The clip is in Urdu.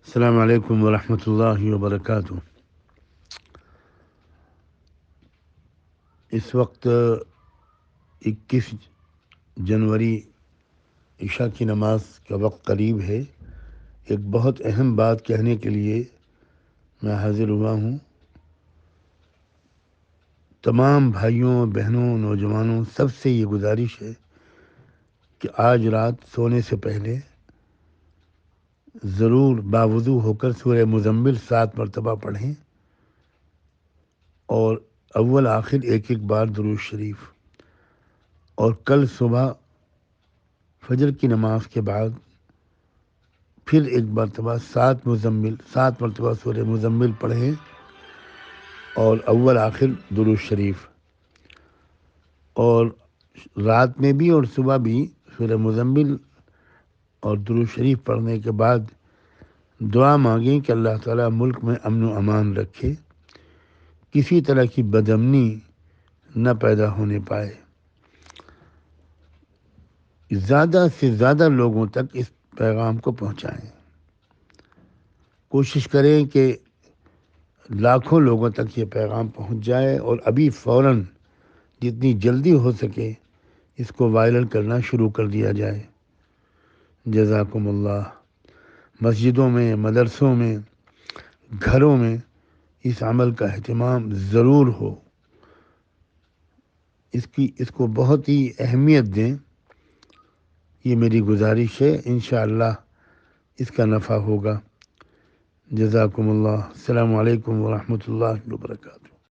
السلام علیکم ورحمۃ اللہ وبرکاتہ۔ اس وقت 21 جنوری عشاء کی نماز کا وقت قریب ہے۔ ایک بہت اہم بات کہنے کے لیے میں حاضر ہوا ہوں۔ تمام بھائیوں، بہنوں، نوجوانوں سب سے یہ گزارش ہے کہ آج رات سونے سے پہلے ضرور باوضو ہو کر سورہ مزمل 7 مرتبہ پڑھیں اور اول آخر ایک بار درود شریف، اور کل صبح فجر کی نماز کے بعد پھر ایک مرتبہ 7 مرتبہ سورہ مزمل پڑھیں اور اول آخر درود شریف، اور رات میں بھی اور صبح بھی سورہ مزمل اور درود شریف پڑھنے کے بعد دعا مانگیں کہ اللہ تعالیٰ ملک میں امن و امان رکھے، کسی طرح کی بدامنی نہ پیدا ہونے پائے، زیادہ سے زیادہ لوگوں تک اس پیغام کو پہنچائیں۔ کوشش کریں کہ لاکھوں لوگوں تک یہ پیغام پہنچ جائے، اور ابھی فوراً جتنی جلدی ہو سکے اس کو وائرل کرنا شروع کر دیا جائے۔ جزاکم اللہ۔ مسجدوں میں، مدرسوں میں، گھروں میں اس عمل کا اہتمام ضرور ہو، اس کو بہت ہی اہمیت دیں، یہ میری گزارش ہے۔ انشاءاللہ اس کا نفع ہوگا۔ جزاکم اللہ۔ السلام علیکم ورحمۃ اللہ وبرکاتہ۔